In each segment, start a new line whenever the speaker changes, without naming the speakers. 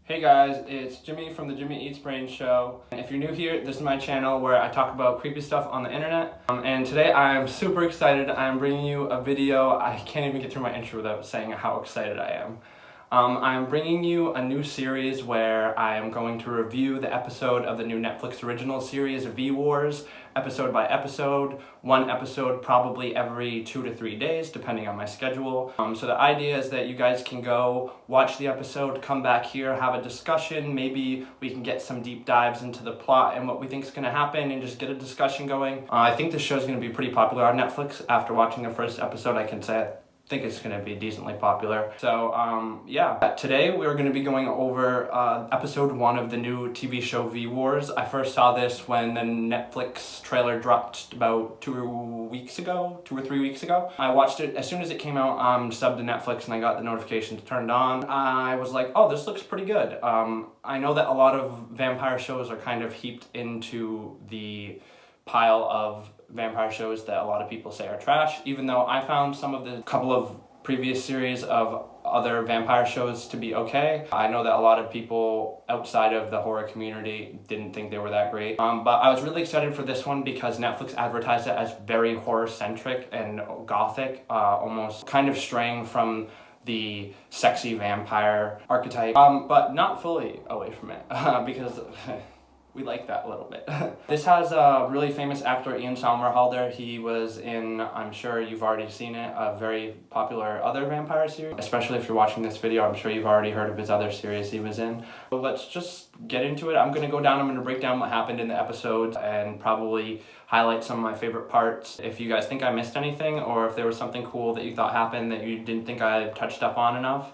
Hey guys, it's Jimmy from the Jimmy Eats Brain Show. And if you're new here, this is my channel where I talk about creepy stuff on the internet. And today I'm super excited. I'm bringing you a video. I can't even get through my intro without saying how excited I am. I'm bringing you a new series where I am going to review the episode of the new Netflix original series, V-Wars, episode by episode, one episode probably every 2 to 3 days, depending on my schedule. So the idea is that you guys can go watch the episode, come back here, have a discussion, maybe we can get some deep dives into the plot and what we think is going to happen and just get a discussion going. I think this show is going to be pretty popular on Netflix. After watching the first episode, I can say I think it's going to be decently popular. So yeah, today we're going to be going over episode 1 of the new TV show V-Wars. I first saw this when the Netflix trailer dropped about 2 or 3 weeks ago. I watched it as soon as it came out, subbed to Netflix, and I got the notifications turned on. I was like, oh, this looks pretty good. I know that a lot of vampire shows are kind of heaped into the pile of vampire shows that a lot of people say are trash, even though I found some of the couple of previous series of other vampire shows to be okay. I know that a lot of people outside of the horror community didn't think they were that great. But I was really excited for this one because Netflix advertised it as very horror-centric and gothic, almost kind of straying from the sexy vampire archetype, but not fully away from it, because we like that a little bit. This has a really famous actor, Ian Somerhalder. He was in, I'm sure you've already seen it, a very popular other vampire series. Especially if you're watching this video, I'm sure you've already heard of his other series he was in. So let's just get into it. I'm gonna break down what happened in the episodes and probably highlight some of my favorite parts. If you guys think I missed anything, or if there was something cool that you thought happened that you didn't think I touched up on enough,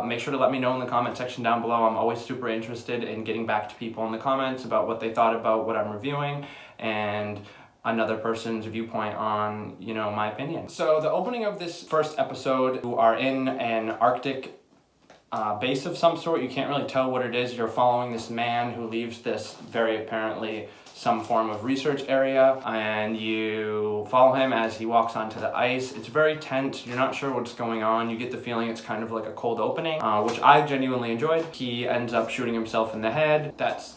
make sure to let me know in the comment section down below. I'm always super interested in getting back to people in the comments about what they thought about what I'm reviewing and another person's viewpoint on, my opinion. So the opening of this first episode, you are in an Arctic base of some sort. You can't really tell what it is. You're following this man who leaves this very apparently some form of research area, and you follow him as he walks onto the ice. It's very tense. You're not sure what's going on. You get the feeling it's kind of like a cold opening, which I genuinely enjoyed. He ends up shooting himself in the head. That's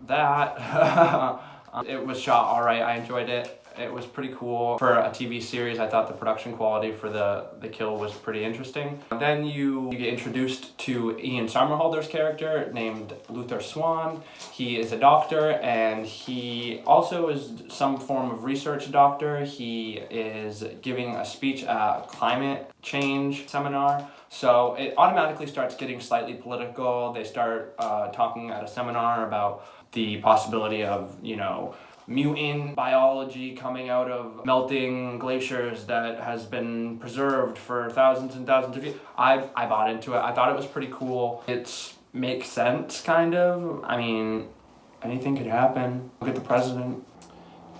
that. It was shot all right. I enjoyed it. It was pretty cool. For a TV series, I thought the production quality for the kill was pretty interesting. Then you get introduced to Ian Somerhalder's character named Luther Swan. He is a doctor, and he also is some form of research doctor. He is giving a speech at a climate change seminar. So it automatically starts getting slightly political. They start talking at a seminar about the possibility of, mutant biology coming out of melting glaciers that has been preserved for thousands and thousands of years. I bought into it. I thought it was pretty cool. It makes sense, kind of. I mean, anything could happen. Look at the president.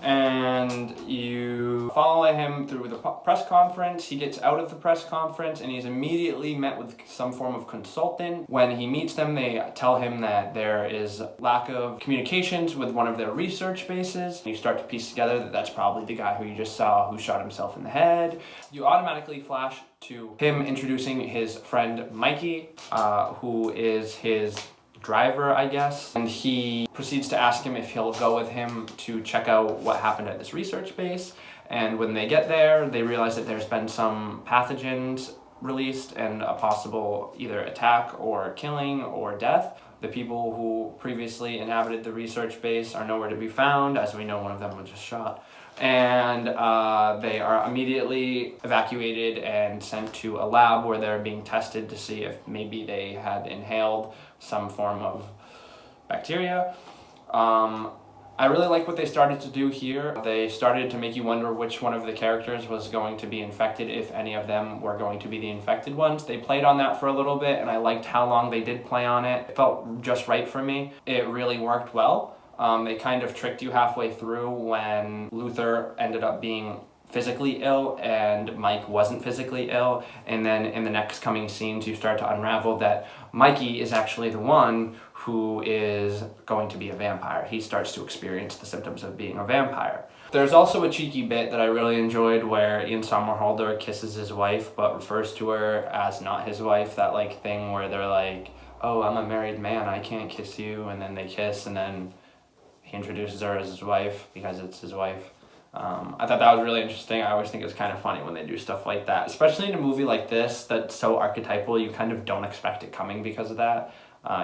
And you follow him through the press conference. He gets out of the press conference and he's immediately met with some form of consultant. When he meets them, they tell him that there is lack of communications with one of their research bases. You start to piece together that that's probably the guy who you just saw who shot himself in the head. You automatically flash to him introducing his friend Mikey, who is his driver, I guess, and he proceeds to ask him if he'll go with him to check out what happened at this research base. And when they get there, they realize that there's been some pathogens released and a possible either attack or killing or death. The people who previously inhabited the research base are nowhere to be found, as we know one of them was just shot. And they are immediately evacuated and sent to a lab where they're being tested to see if maybe they had inhaled some form of bacteria. I really like what they started to do here. They started to make you wonder which one of the characters was going to be infected, if any of them were going to be the infected ones. They played on that for a little bit, and I liked how long they did play on it. It felt just right for me. It really worked well. They kind of tricked you halfway through when Luther ended up being physically ill and Mike wasn't physically ill, and then in the next coming scenes you start to unravel that Mikey is actually the one who is going to be a vampire. He starts to experience the symptoms of being a vampire. There's also a cheeky bit that I really enjoyed where Ian Somerhalder kisses his wife but refers to her as not his wife, that thing where they're like, oh, I'm a married man, I can't kiss you, and then they kiss, and then he introduces her as his wife because it's his wife. I thought that was really interesting. I always think it's kind of funny when they do stuff like that, especially in a movie like this that's so archetypal. You kind of don't expect it coming because of that.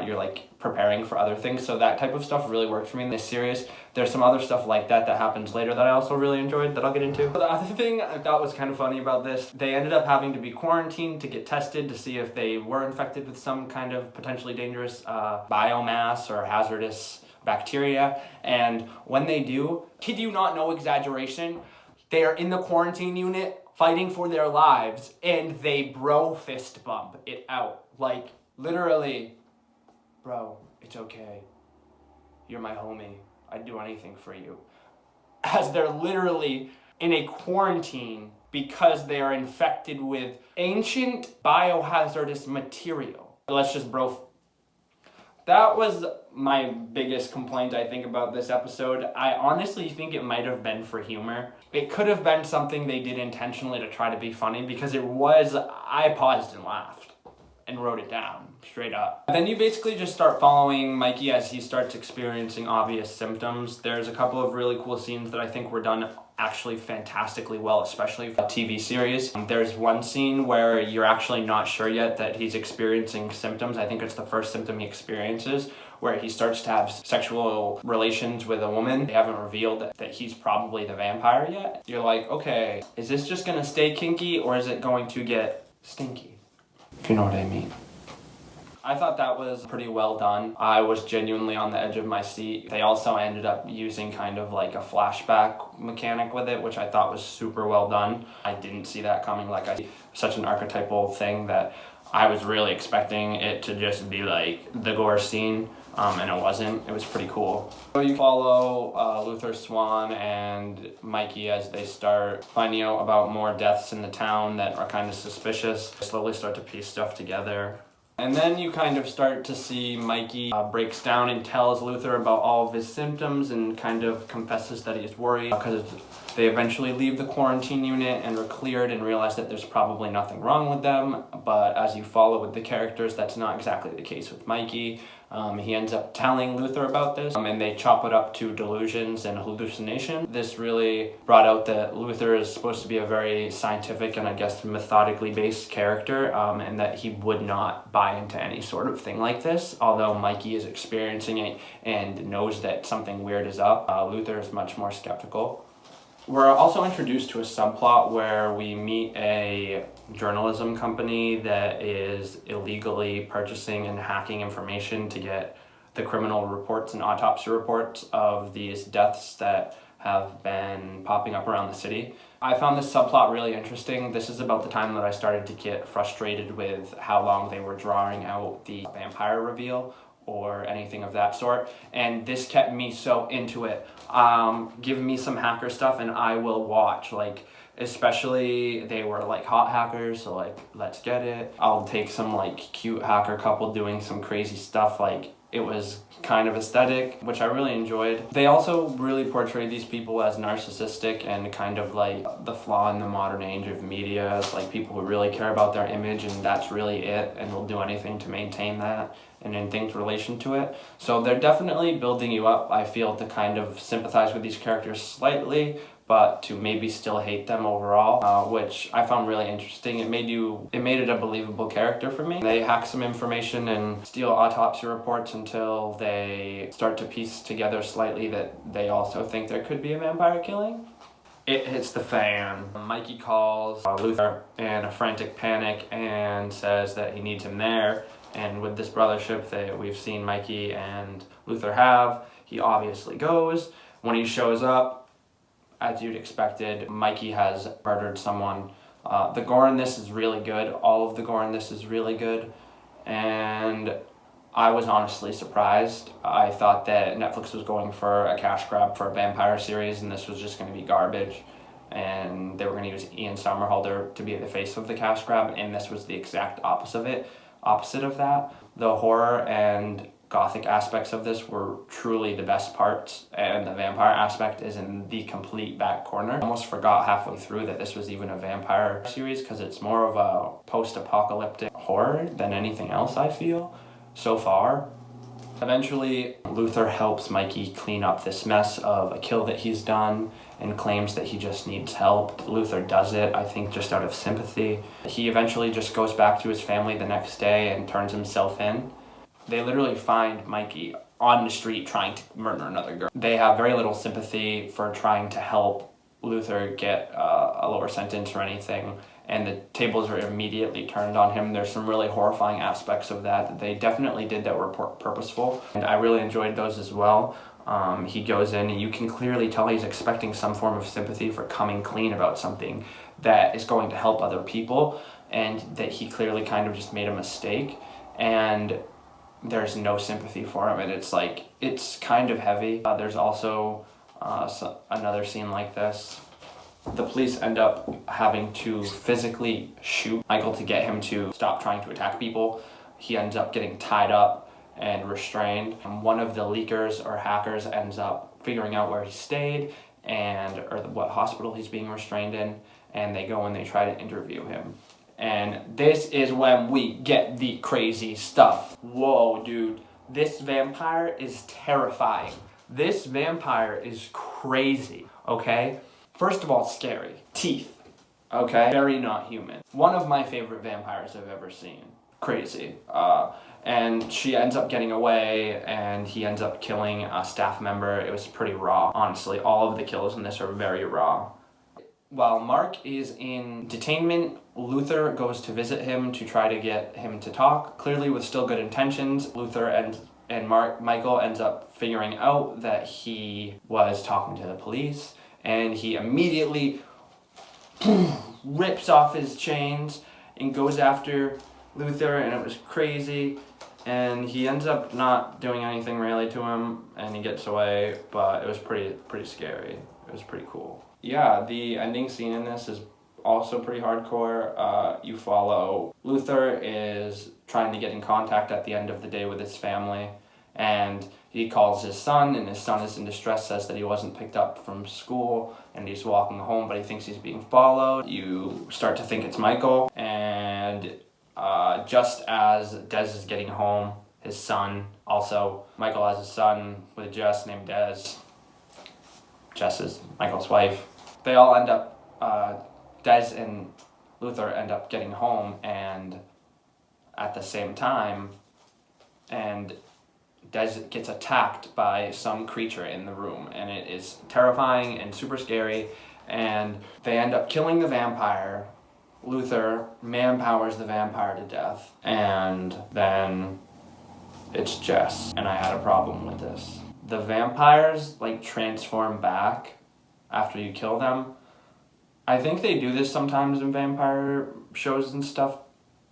You're like preparing for other things, so that type of stuff really worked for me in this series. There's some other stuff like that happens later that I also really enjoyed that I'll get into. But the other thing I thought was kind of funny about this, they ended up having to be quarantined to get tested to see if they were infected with some kind of potentially dangerous biomass or hazardous bacteria. And when they do, kid you not, no exaggeration, they are in the quarantine unit fighting for their lives and they bro fist bump it out. Like, literally, bro, it's okay. You're my homie. I'd do anything for you. As they're literally in a quarantine because they are infected with ancient biohazardous material. Let's just bro. That was my biggest complaint, I think, about this episode. I honestly think it might have been for humor. It could have been something they did intentionally to try to be funny, because it was, I paused and laughed and wrote it down straight up. Then you basically just start following Mikey as he starts experiencing obvious symptoms. There's a couple of really cool scenes that I think were done actually fantastically well, especially for a TV series. There's one scene where you're actually not sure yet that he's experiencing symptoms. I think it's the first symptom he experiences, where he starts to have sexual relations with a woman. They haven't revealed that he's probably the vampire yet. You're like, okay, is this just gonna stay kinky or is it going to get stinky? If you know what I mean. I thought that was pretty well done. I was genuinely on the edge of my seat. They also ended up using kind of like a flashback mechanic with it, which I thought was super well done. I didn't see that coming. Such an archetypal thing that I was really expecting it to just be like the gore scene, and it wasn't. It was pretty cool. So you follow Luther Swan and Mikey as they start finding out about more deaths in the town that are kind of suspicious. They slowly start to piece stuff together. And then you kind of start to see Mikey breaks down and tells Luther about all of his symptoms and kind of confesses that he's worried because they eventually leave the quarantine unit and are cleared and realize that there's probably nothing wrong with them. But as you follow with the characters, that's not exactly the case with Mikey. He ends up telling Luther about this, and they chop it up to delusions and hallucination. This really brought out that Luther is supposed to be a very scientific and I guess methodically based character, and that he would not buy into any sort of thing like this. Although Mikey is experiencing it and knows that something weird is up, Luther is much more skeptical. We're also introduced to a subplot where we meet a journalism company that is illegally purchasing and hacking information to get the criminal reports and autopsy reports of these deaths that have been popping up around the city. I found this subplot really interesting. This is about the time that I started to get frustrated with how long they were drawing out the vampire reveal or anything of that sort, and this kept me so into it. Give me some hacker stuff and I will watch. Especially they were like hot hackers, so let's get it. I'll take some cute hacker couple doing some crazy stuff. It was kind of aesthetic, which I really enjoyed. They also really portrayed these people as narcissistic and kind of the flaw in the modern age of media. It's people who really care about their image and that's really it, and will do anything to maintain that and in things relation to it. So they're definitely building you up, I feel, to kind of sympathize with these characters slightly, but to maybe still hate them overall, which I found really interesting. It made it a believable character for me. They hack some information and steal autopsy reports until they start to piece together slightly that they also think there could be a vampire killing. It hits the fan. Mikey calls Luther in a frantic panic and says that he needs him there. And with this brothership that we've seen Mikey and Luther have, he obviously goes. When he shows up, as you'd expected, Mikey has murdered someone. The gore in this is really good. All of the gore in this is really good. And I was honestly surprised. I thought that Netflix was going for a cash grab for a vampire series and this was just going to be garbage. And they were going to use Ian Somerhalder to be the face of the cash grab, and this was the exact opposite of that. The horror and gothic aspects of this were truly the best parts, and the vampire aspect is in the complete back corner. I almost forgot halfway through that this was even a vampire series because it's more of a post-apocalyptic horror than anything else, I feel. so far. Eventually, Luther helps Mikey clean up this mess of a kill that he's done and claims that he just needs help. Luther does it, I think, just out of sympathy. He eventually just goes back to his family the next day and turns himself in. They literally find Mikey on the street trying to murder another girl. They have very little sympathy for trying to help Luther get a lower sentence or anything, and the tables are immediately turned on him. There's some really horrifying aspects of that they definitely did that were purposeful, and I really enjoyed those as well. He goes in and you can clearly tell he's expecting some form of sympathy for coming clean about something that is going to help other people, and that he clearly kind of just made a mistake, and there's no sympathy for him, and it's kind of heavy. There's also another scene like this. The police end up having to physically shoot Michael to get him to stop trying to attack people. He ends up getting tied up and restrained. And one of the leakers or hackers ends up figuring out where he stayed or what hospital he's being restrained in, and they go and they try to interview him. And this is when we get the crazy stuff. Whoa, dude. This vampire is terrifying. This vampire is crazy, okay? First of all, scary. Teeth, okay? Very not human. One of my favorite vampires I've ever seen. Crazy. And she ends up getting away, and he ends up killing a staff member. It was pretty raw, honestly. All of the kills in this are very raw. While Mark is in detainment, Luther goes to visit him to try to get him to talk, clearly with still good intentions. Luther and Michael ends up figuring out that he was talking to the police, and he immediately rips off his chains and goes after Luther, and it was crazy. And he ends up not doing anything really to him, and he gets away, but it was pretty scary. It was pretty cool. Yeah, the ending scene in this is also pretty hardcore. You follow Luther is trying to get in contact at the end of the day with his family, and he calls his son, and his son is in distress, says that he wasn't picked up from school, and he's walking home, but he thinks he's being followed. You start to think it's Michael, and just as Des is getting home, his son, also, Michael has a son with Jess named Des. Jess is Michael's wife. They all end up, Des and Luther end up getting home and at the same time, and Des gets attacked by some creature in the room, and it is terrifying and super scary, and they end up killing the vampire. Luther manpowers the vampire to death, and then it's Jess, and I had a problem with this. The vampires transform back after you kill them. I think they do this sometimes in vampire shows and stuff.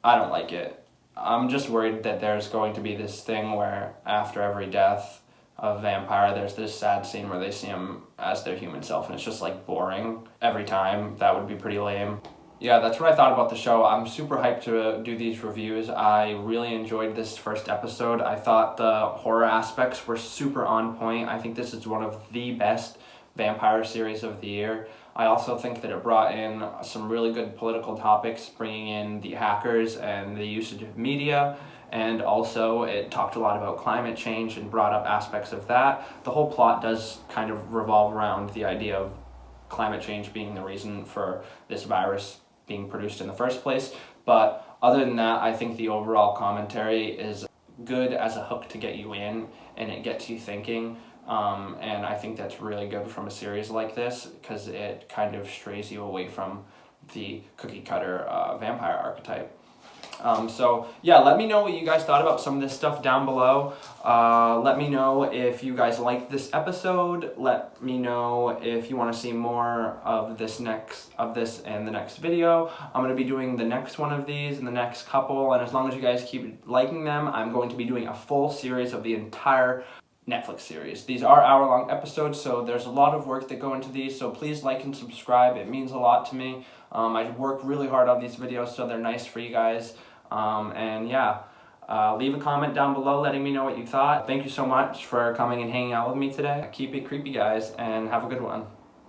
I don't like it. I'm just worried that there's going to be this thing where after every death of a vampire, there's this sad scene where they see him as their human self, and it's just boring every time. That would be pretty lame. Yeah, that's what I thought about the show. I'm super hyped to do these reviews. I really enjoyed this first episode. I thought the horror aspects were super on point. I think this is one of the best vampire series of the year. I also think that it brought in some really good political topics, bringing in the hackers and the usage of media, and also it talked a lot about climate change and brought up aspects of that. The whole plot does kind of revolve around the idea of climate change being the reason for this virus being produced in the first place, but other than that, I think the overall commentary is good as a hook to get you in, and it gets you thinking, and I think that's really good from a series like this, because it kind of strays you away from the cookie cutter vampire archetype. So yeah, let me know what you guys thought about some of this stuff down below. Let me know if you guys liked this episode. Let me know if you want to see more of this in the next video. I'm going to be doing the next one of these in the next couple, and as long as you guys keep liking them, I'm going to be doing a full series of the entire Netflix series. These are hour-long episodes, so there's a lot of work that go into these, so please like and subscribe. It means a lot to me. I work really hard on these videos, so they're nice for you guys. And yeah, leave a comment down below letting me know what you thought. Thank you so much for coming and hanging out with me today. Keep it creepy, guys, and have a good one.